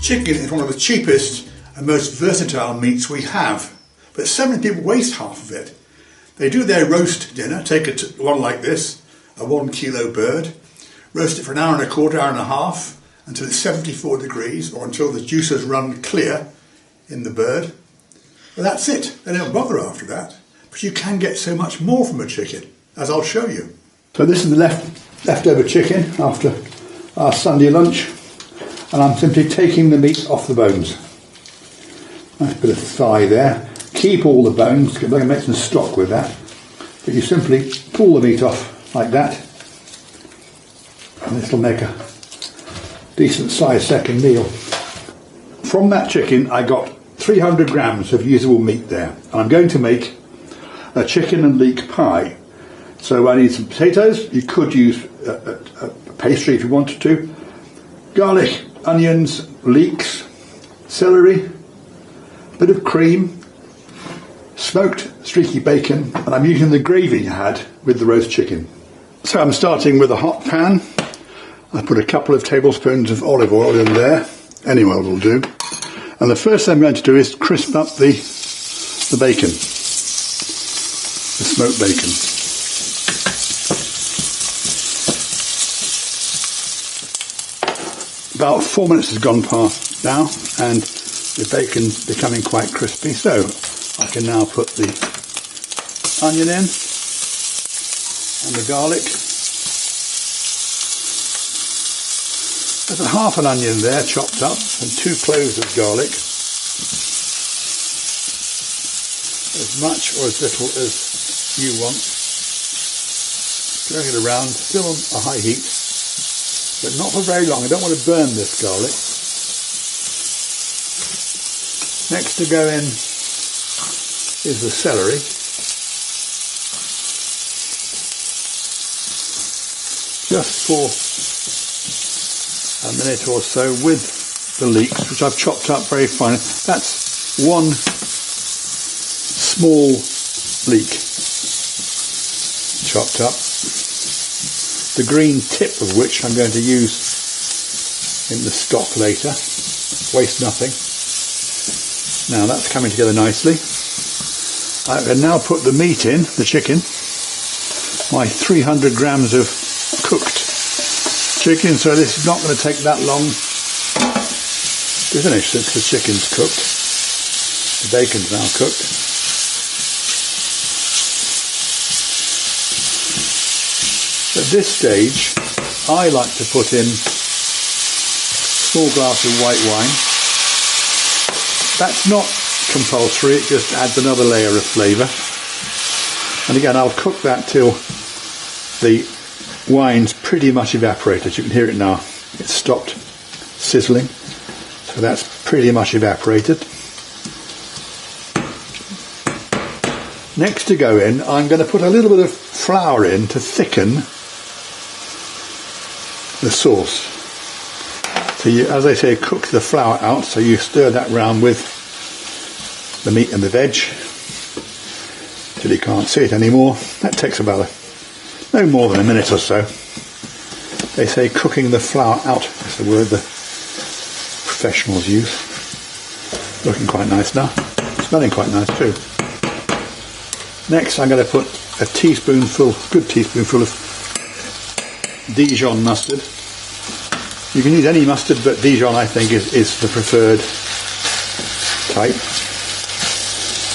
Chicken is one of the cheapest and most versatile meats we have, but so many people waste half of it. They do their roast dinner, take one like this, a 1 kilo bird, roast it for an hour and a quarter, hour and a half, until it's 74 degrees, or until the juices run clear in the bird. Well, that's it. They don't bother after that. But you can get so much more from a chicken, as I'll show you. So this is the leftover chicken after our Sunday lunch, and I'm simply taking the meat off the bones. Nice bit of thigh there. Keep all the bones, because I can make some stock with that. But you simply pull the meat off like that, and this will make a decent sized second meal. From that chicken I got 300 grams of usable meat there, and I'm going to make a chicken and leek pie. So I need some potatoes. You could use a pastry if you wanted to. Garlic, onions, leeks, celery, bit of cream, smoked streaky bacon, and I'm using the gravy I had with the roast chicken. So I'm starting with a hot pan. I put a couple of tablespoons of olive oil in there. Any oil will do. And the first thing I'm going to do is crisp up the bacon, the smoked bacon. About 4 minutes has gone past now, and the bacon's becoming quite crispy, so I can now put the onion in and the garlic. There's a half an onion there chopped up and 2 cloves of garlic. As much or as little as you want. Stirring it around, still on a high heat, but not for very long. I don't want to burn this garlic. Next to go in is the celery. Just for a minute or so with the leeks, which I've chopped up very fine. That's 1 small leek chopped up, the green tip of which I'm going to use in the stock later. Waste nothing. Now that's coming together nicely. I can now put the meat in, the chicken, my 300 grams of cooked chicken, so this is not going to take that long to finish since the chicken's cooked. The bacon's now cooked. At this stage I like to put in a small glass of white wine. That's not compulsory, it just adds another layer of flavour. And again, I'll cook that till the wine's pretty much evaporated. You can hear it now. It's stopped sizzling. So that's pretty much evaporated. Next to go in, I'm going to put a little bit of flour in to thicken the sauce. So you, as I say, cook the flour out, so you stir that round with the meat and the veg till you can't see it anymore. That takes about no more than a minute or so. They say cooking the flour out is the word the professionals use. Looking quite nice now. Smelling quite nice too. Next I'm going to put a good teaspoonful of Dijon mustard. You can use any mustard, but Dijon I think is the preferred type.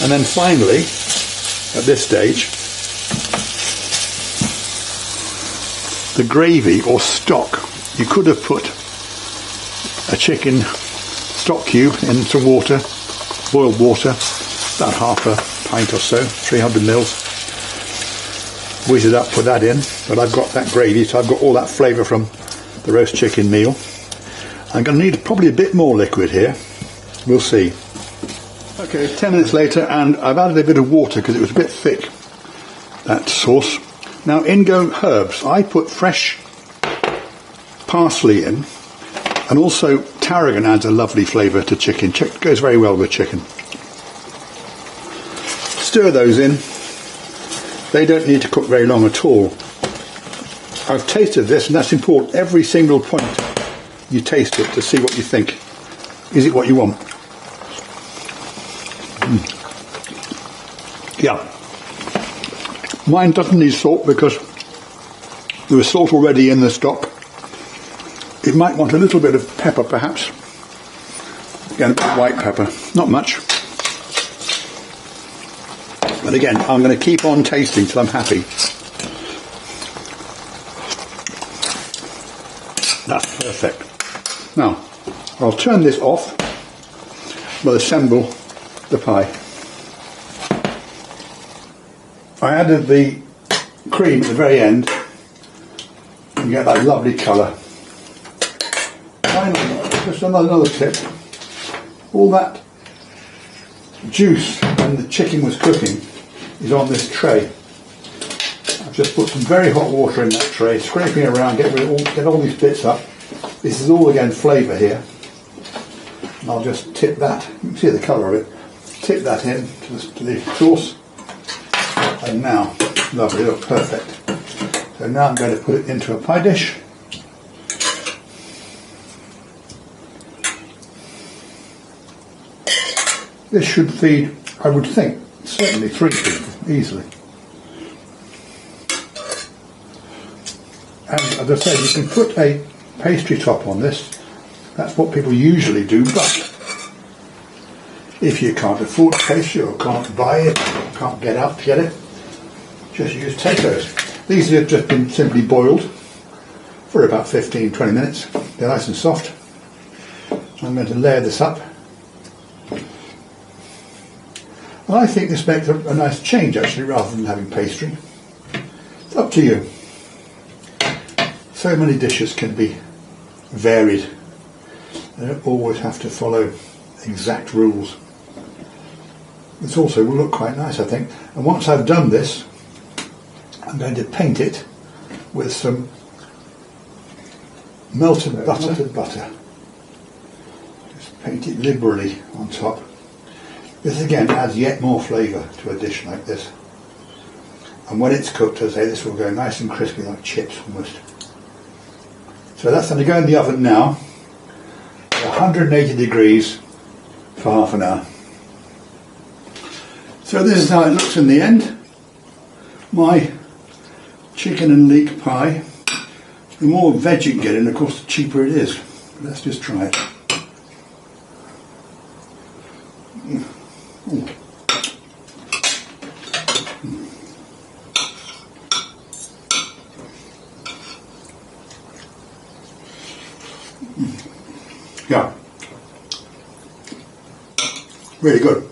And then finally, at this stage, the gravy or stock. You could have put a chicken stock cube in some water, boiled water, about half a pint or so, 300 mils. Whiz it up, put that in, but I've got that gravy, so I've got all that flavour from the roast chicken meal. I'm going to need probably a bit more liquid here. We'll see. Okay, 10 minutes later, and I've added a bit of water because it was a bit thick, that sauce. Now in go herbs. I put fresh parsley in, and also tarragon adds a lovely flavour to chicken. Goes very well with chicken. Stir those in. They don't need to cook very long at all. I've tasted this, and that's important. Every single point you taste it to see what you think. Is it what you want? Yeah. Mine doesn't need salt because there was salt already in the stock. It might want a little bit of pepper perhaps. Again, a bit of white pepper, not much. But again, I'm going to keep on tasting till I'm happy. That's perfect. Now, I'll turn this off. We'll assemble the pie. I added the cream at the very end. You get that lovely colour. Finally, just another tip. All that juice when the chicken was cooking is on this tray. I've just put some very hot water in that tray, scraping around, get all these bits up. This is all again flavour here. And I'll just tip that, you can see the colour of it, tip that in to the sauce. And now, lovely, look perfect. So now I'm going to put it into a pie dish. This should feed, I would think, certainly 3 people, easily. And as I said, you can put a pastry top on this. That's what people usually do, but if you can't afford pastry or can't buy it or can't get out to get it, just use potatoes. These have just been simply boiled for about 15-20 minutes. They're nice and soft. I'm going to layer this up. And I think this makes a nice change actually, rather than having pastry. It's up to you. So many dishes can be varied. They don't always have to follow exact rules. This also will look quite nice, I think. And once I've done this, I'm going to paint it with some melted butter. Just paint it liberally on top. This again adds yet more flavour to a dish like this. And when it's cooked, as I say, this will go nice and crispy like chips almost. So that's going to go in the oven now at 180 degrees for half an hour. So this is how it looks in the end. My chicken and leek pie. The more veg you can get in, of course, the cheaper it is. Let's just try it. Ooh. Yeah, really good.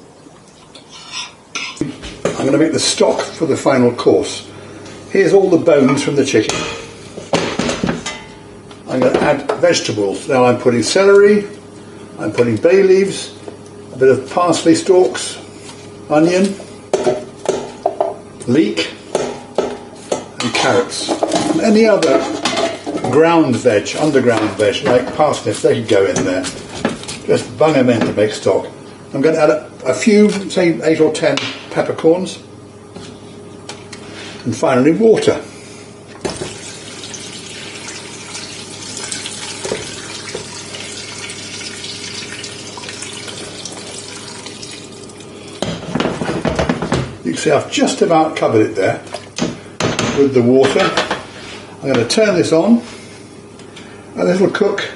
I'm going to make the stock for the final course. Here's all the bones from the chicken. I'm going to add vegetables. Now I'm putting celery, I'm putting bay leaves, a bit of parsley stalks, onion, leek and carrots. And any other ground veg, underground veg, like parsnips, they can go in there. Just bung them in to make stock. I'm going to add a few, say 8 or 10 peppercorns. And finally water. You can see I've just about covered it there with the water. I'm going to turn this on and this will cook.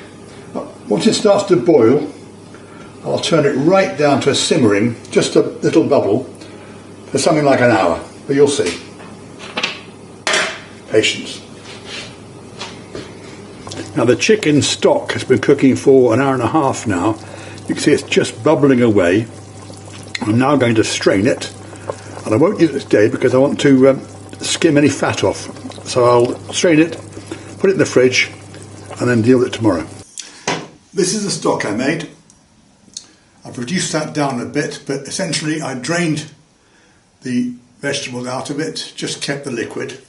Once it starts to boil, I'll turn it right down to a simmering, just a little bubble, for something like an hour, but you'll see. Patience. Now the chicken stock has been cooking for an hour and a half now. You can see it's just bubbling away. I'm now going to strain it, and I won't use it today because I want to skim any fat off. So I'll strain it, put it in the fridge, and then deal with it tomorrow. This is the stock I made. I've reduced that down a bit, but essentially I drained the vegetables out of it, just kept the liquid,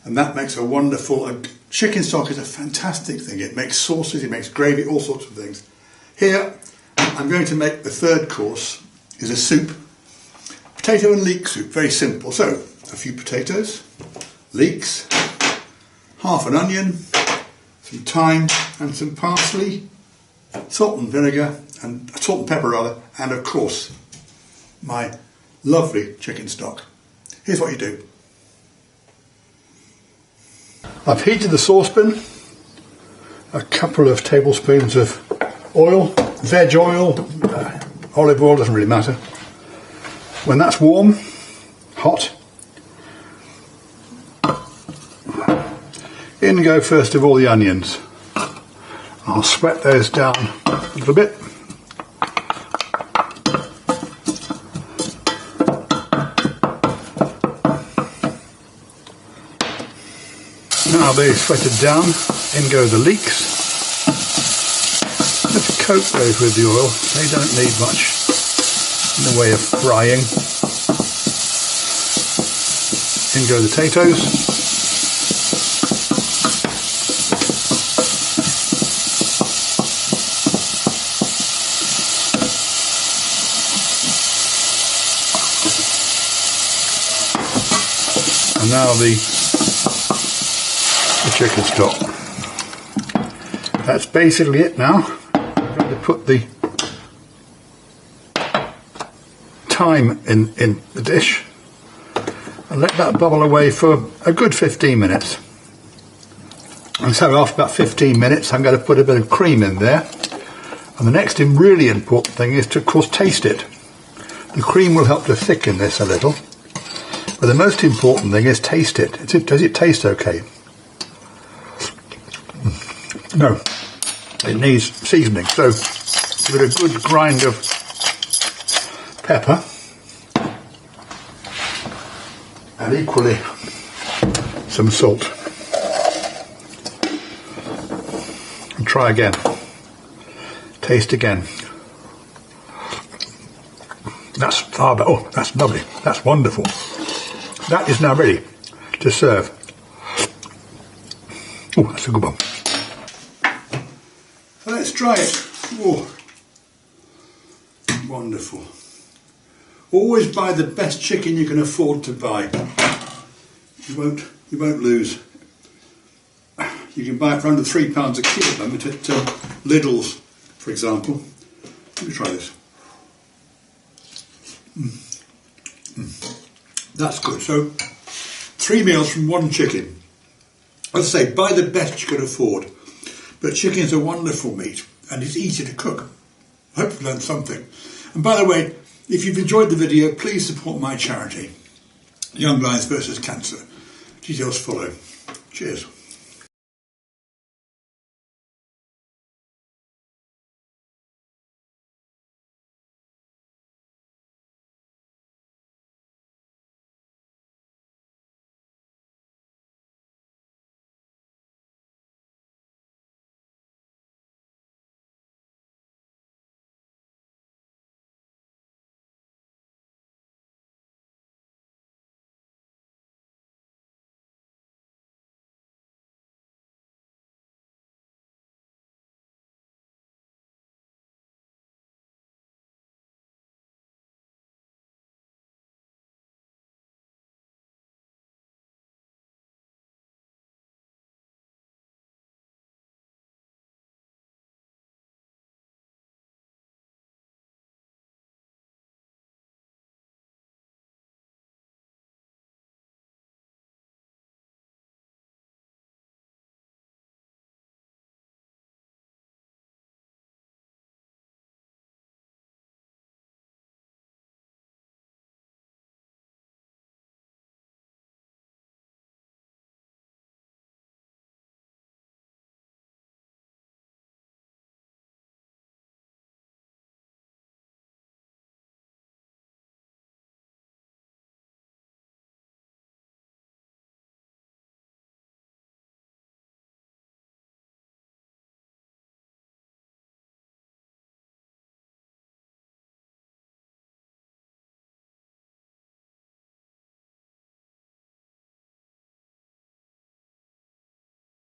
and that makes a wonderful, chicken stock is a fantastic thing. It makes sauces, it makes gravy, all sorts of things. Here I'm going to make the third course, is a soup, potato and leek soup, very simple. So a few potatoes, leeks, half an onion, some thyme and some parsley, salt and vinegar, and salt and pepper rather, and of course my lovely chicken stock. Here's what you do. I've heated the saucepan, a couple of tablespoons of oil, veg oil, olive oil, doesn't really matter. When that's warm, hot, in go first of all the onions. I'll sweat those down a little bit. Now they've sweated down, in go the leeks. Just coat those with the oil, they don't need much in the way of frying. In go the potatoes. And now the chicken stock. That's basically it now. I'm going to put the thyme in the dish and let that bubble away for a good 15 minutes. And so after about 15 minutes I'm going to put a bit of cream in there. And the next really important thing is to, of course, taste it. The cream will help to thicken this a little. But the most important thing is taste it. Does it taste okay? No, it needs seasoning. So give it a good grind of pepper. And equally some salt. And try again. Taste again. That's far better. Oh, that's lovely. That's wonderful. That is now ready to serve. Oh, that's a good one. So let's try it. Oh, wonderful. Always buy the best chicken you can afford to buy. You won't lose. You can buy it for under £3 a kilo at Lidl's, for example. Let me try this. That's good. So 3 meals from one chicken. As I say, buy the best you can afford. But chicken is a wonderful meat and it's easy to cook. I hope you've learned something. And by the way, if you've enjoyed the video, please support my charity, Young Lions vs Cancer. Details follow. Cheers.